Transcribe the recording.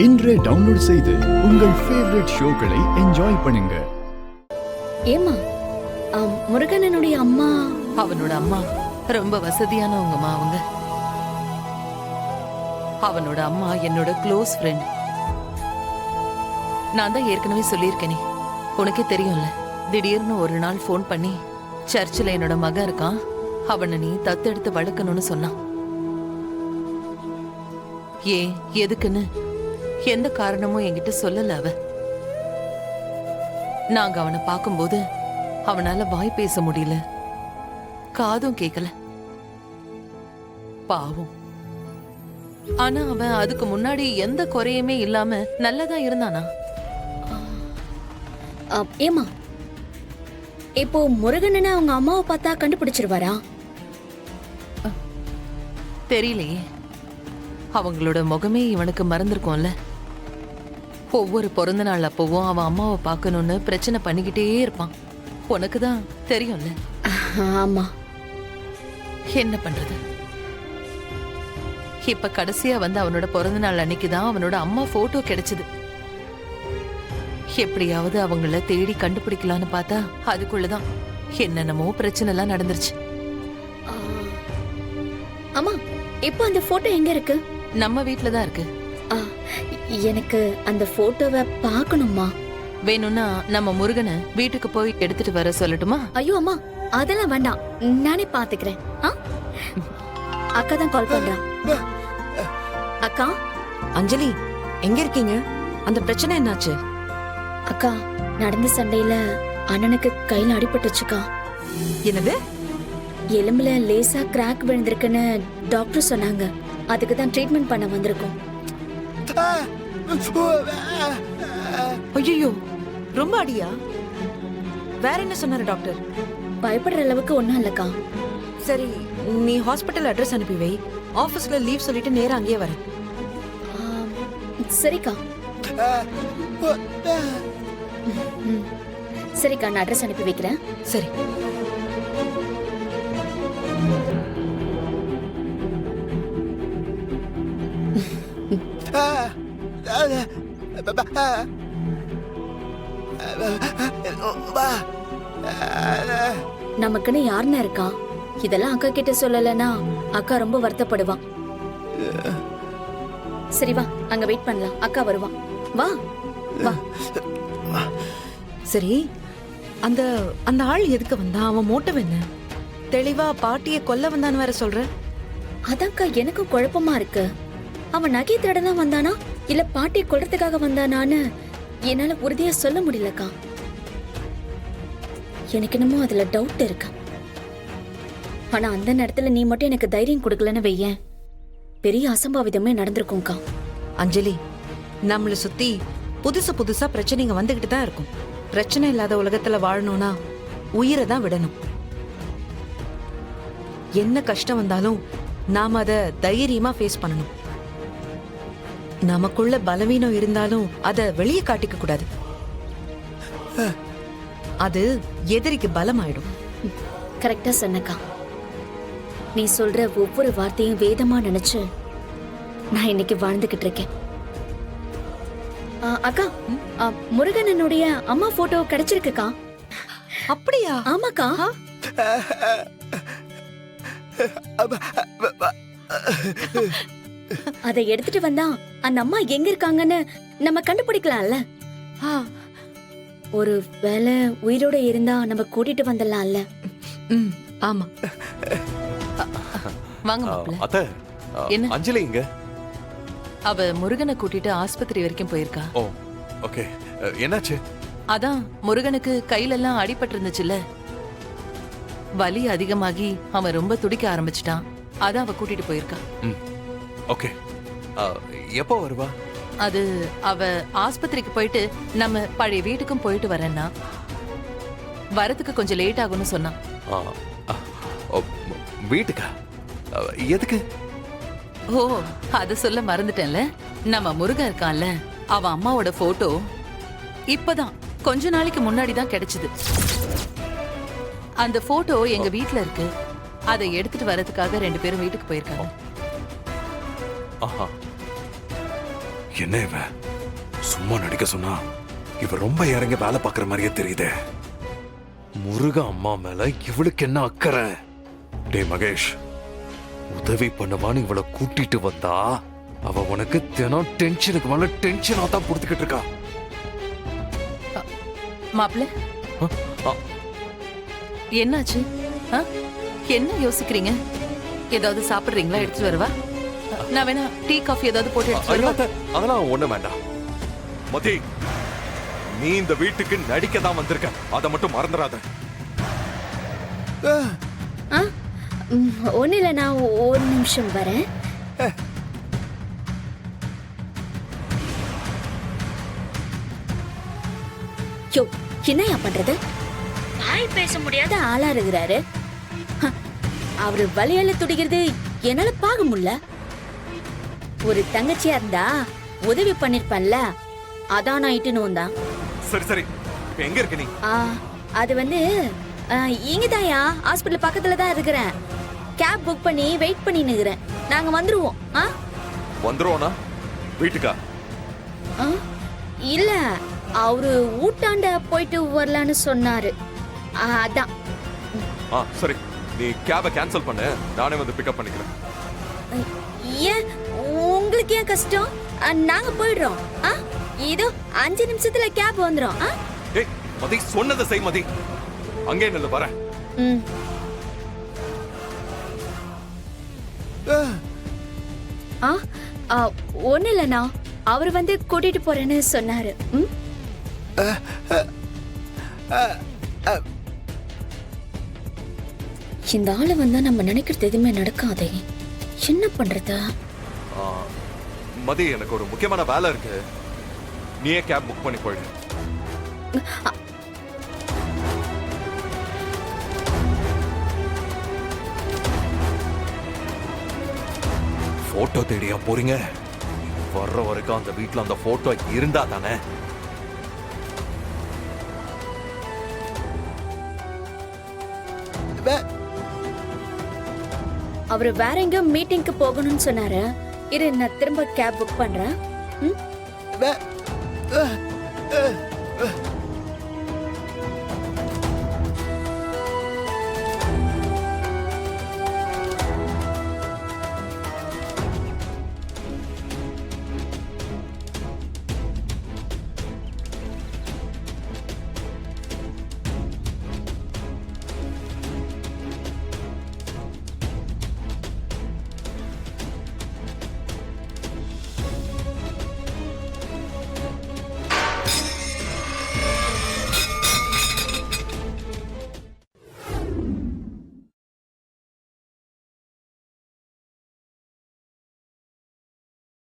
இன்றே டவுன்லோட் செய்து உங்கள் ஃபேவரட் ஷோக்களை என்ஜாய் பண்ணுங்க. ஏமா முருகனனுடைய அம்மா? அவனோட அம்மா ரொம்ப வசதியானவங்கம்மா. அவனோட அம்மா என்னோட க்ளோஸ் ஃப்ரெண்ட். நான் தான் ஏற்கனவே சொல்லியிருக்கேனே, உனக்கே தெரியும்ல. திடீர்னு ஒரு நாள் ஃபோன் பண்ணி சர்ச்சில் என்னோட மகன் இருக்கான், அவனை நீ தத்தெடுத்து வளர்க்கணும்னு சொன்னான். ஏன் எதுக்குன்னு எந்த காரணமும் என்கிட்ட சொல்லல அவ. நாங்க அவனை பார்க்கும்போது அவனால வாய் பேச முடியல, காதும் கேட்கல. பாவம். ஆனா அவன் அதுக்கு முன்னாடி எந்த குறையுமே இல்லாம நல்லதா இருந்தானா? ஏமா, இப்போ முருகனனை அவங்க அம்மாவை பார்த்தா கண்டுபிடிச்சிருவாரா? தெரியலையே, அவங்களோட முகமே இவனுக்கு மறந்துருக்கும்ல. ஒவ்வொரு பிறந்த நாள் அப்பவும் அவன் அம்மாவை பார்க்கணும்னு பிரச்சனை பண்ணிக்கிட்டே இருப்பான். உனக்கு தான் தெரியும்ல. ஆமா. என்ன பண்றது? இப்ப கடைசியா வந்து அவனோட பிறந்த நாள் அன்னைக்குதான் அவனோட அம்மா போட்டோ கிடைச்சது. எப்படியாவது அவங்கள தேடி கண்டுபிடிக்கலான்னு பார்த்தா அதுக்குள்ளதான் என்னென்னமோ பிரச்சனை எல்லாம் நடந்துருச்சு. அம்மா, இப்போ அந்த போட்டோ எங்க இருக்கு? நம்ம வீட்டுலதான் இருக்கு. எனக்கு அந்த போட்டோவை பார்க்கணுமா? வேணும்னா நம்ம முருகனை வீட்டுக்கு போய் எடுத்துட்டு வர சொல்லட்டுமா? ஐயோ அம்மா, அதெல்லாம் வேண்டாம், நானே பாத்துக்கிறேன். அக்கா தான் கால் பண்றா. அக்கா. அஞ்சலி, எங்க இருக்கீங்க? அந்த பிரச்சனை என்னாச்சு? அக்கா, நடந்த சண்டையில அண்ணனுக்கு கையில அடிபட்டுச்சுக்கா. என்னது? எலும்புல லேசா கிராக் விழுந்திருக்குன்னு டாக்டர் சொன்னாங்க. அதுக்கு தான் ட்ரீட்மெண்ட் பண்ண வந்திருக்கோம். ஐயோ, ரொம்ப அடியா? வேற என்ன சொன்னாரு டாக்டர்? பயப்படுற அளவுக்கு ஒண்ணும் இல்லக்கா. சரி, நீ ஹாஸ்பிட்டல் அட்ரஸ் அனுப்பி வை. ஆபீஸ்ல லீவ் சொல்லிட்டு நேரா அங்கேயே வரேன். சரிக்கா. சரிக்கா, நான் அட்ரஸ் அனுப்பி வைக்கிறேன். சரி. நமக்குன்னு யாருன்னு இருக்கா? இதெல்லாம் அக்கா கிட்ட சொல்லலன்னா அக்கா ரொம்ப வருத்தப்படுவா. சரி வா, அங்க வெயிட் பண்ணலாம். அக்கா வருவா. வா வா. சரி, அந்த அந்த ஆள் எதுக்கு வந்தான்? அவன் மோட்டிவ் என்ன? தெளிவா பாட்டியை கொல்ல வந்தான்னு வேற சொல்ற. அதான்க்கா எனக்கும் குழப்பமா இருக்கு. அவன் நகை திருடதான் வந்தானா இல்ல பாட்டியை கொல்றதுக்காக வந்தானான்னு என்னால உறுதியா சொல்ல முடியலக்கா. எனக்கு என்னமோ அதுல டவுட் இருக்கு. ஆனா அந்த நேரத்துல நீ மட்டும் எனக்கு தைரியம் கொடுக்கலன்னு வையேன், பெரிய அசம்பாவிதமே நடந்திருக்கும்க்கா. அஞ்சலி, நம்மள சுத்தி புதுசு புதுசா பிரச்சனைங்க வந்துகிட்டு தான் இருக்கும். பிரச்சனை இல்லாத உலகத்துல வாழணும்னா உயிரை தான் விடணும். என்ன கஷ்டம் வந்தாலும் நாம அத தைரியமா ஃபேஸ் பண்ணணும். நமக்குள்ள பலவீனம் இருந்தாலும் அத வெளியே காட்டிக்க கூடாது. அது எதிரிக்கு பலமாயிடும். கரெக்டா சொன்னக்கா. நீ சொல்ற ஒவ்வொரு வார்த்தையும் வேதமா நினைச்சு நான் இன்னைக்கு வாழ்ந்துகிட்டு இருக்கேன். அக்கா, முருகனனுடைய அம்மா போட்டோ கிடைச்சிருக்குக்கா. அப்படியா? ஆமாக்கா. அதை எடுத்துட்டு வந்தா அந்த அம்மா எங்க இருக்காங்கன்னு நம்ம கண்டுபிடிக்கலாம்ல. ஒரு வேளை உயிரோட இருந்தா நம்ம கூட்டிட்டு வந்துடலாம்ல. ஆமா. வாங்க மாப்ள. அத்தை, என்ன? அஞ்சலி இங்க? அவ முருகனை கூட்டிட்டு ஆஸ்பத்திரி வரைக்கும் போயிருக்கா. ஓ, ஓகே. என்னாச்சு? அதான் முருகனுக்கு கையில எல்லாம் அடிபட்டு இருந்துச்சுல்ல, வலி அதிகமாகி அவன் ரொம்ப துடிக்க ஆரம்பிச்சிட்டான். அதான் அவ கூட்டிட்டு போயிருக்கா. ஓகே. எப்போ வருவா? அது அவ ஆஸ்பத்திரிக்கு போயிட்டு நம்ம பழைய வீட்டுக்கும் போயிட்டு வரேன்னா வரதுக்கு கொஞ்சம் லேட் ஆகும்னு சொன்னான். வீட்டுக்கா? எதுக்கு? ஓ, அத சொல்ல மறந்துட்டேன்ல. நம்ம முருகன் இருக்கான்ல, அவன் அம்மாவோட போட்டோ இப்பதான் கொஞ்ச நாளைக்கு முன்னாடி தான் கிடைச்சது. அந்த போட்டோ எங்க வீட்ல இருக்கு. அதை எடுத்துட்டு வரதுக்காக 2 பேரும் வீட்டுக்கு போயிருக்காங்க. என்ன இவன் சும்மா நடிக்க சொன்னா இவ ரொம்ப இறங்கி வேலை பார்க்குற மாதிரியே தெரியுதே. முருக அம்மா மேல இவளுக்கு என்ன அக்கறை? டேய் மகேஷ், உதவி பண்ணவான்னு இவளை கூட்டிட்டு வந்தா அவ உனக்கு தினம் டென்ஷனுக்கு மேல டென்ஷனா தான் கொடுத்துக்கிட்டு இருக்கா. மாப்பிள்ள ஆ, என்னாச்சு? ஆ? என்ன யோசிக்கிறீங்க? ஏதாவது சாப்பிடுறீங்களா? எடுத்துட்டு வரவா? நான் வேணா டீ காஃபி ஏதாவது போட்டு எடுத்துட்டு ஐயோ, வரவா? அத்தை, அதெல்லாம் ஒண்ணு வேண்டாம். மதி, நீ இந்த வீட்டுக்கு நடிக்க தான் வந்திருக்க, அதை மட்டும் மறந்துடாத. ஆ ஒன்றும் இல்லை, நான் ஒரு நிமிஷம் வரேன். யோ, என்னையா பண்றது? வாய் பேச முடியாத ஆளா இருக்கிறாரு. ஹ, அவரு வலியால துடிக்கிறது என்னால பார்க்க முடியல. ஒரு தங்கச்சியா இருந்தா உதவி பண்ணிருப்பேன்ல, அதான் நான் இட்டுன்னு வந்தான். சரி சரி, இப்ப எங்க இருக்க நீ? அது வந்து இங்கதாயா, ஹாஸ்பிட்டல் பக்கத்துல தான் இருக்கிறேன். கேப் புக் பண்ணி வெயிட் பண்ணி நிக்கிறேன். நாங்க வந்துருவோம். வந்துருவோனா? வீட்டுக்கா? இல்ல, அவரு ஊட்டாண்ட போயிட்டு வரலான்னு சொன்னாரு. அதான். சரி, நீ கேபை கேன்சல் பண்ணு, நானே வந்து பிக்கப் பண்ணிக்கிறேன். ஏன் உங்களுக்கு ஏன் கஷ்டம்? நாங்க போயிடுறோம். இதோ 5 நிமிஷத்துல கேப் வந்துரும். ஏய் மதி, சொன்னதை செய் மதி. அங்கே நில்லு, வரேன். ஒண்ணு இல்லண்ணா, அவர் வந்து கூட்டிட்டு போறேன்னு சொன்னாரு. இந்த ஆளு வந்தா நம்ம நினைக்கிறது எதுவுமே நடக்காதே. என்ன பண்றது? மதி, எனக்கு ஒரு முக்கியமான வேலை இருக்கு, நீயே கேப் புக் பண்ணி போயிடு. போட்டோ தேடியா போறீங்க? வர்ற வரைக்கும் அந்த வீட்டுல அந்த போட்டோ இருந்தா தானே. அவரு வேற எங்க மீட்டிங்க்கு போகணும்னு சொன்னாரு. இரு, நான் திரும்ப கேப் புக் பண்றேன்.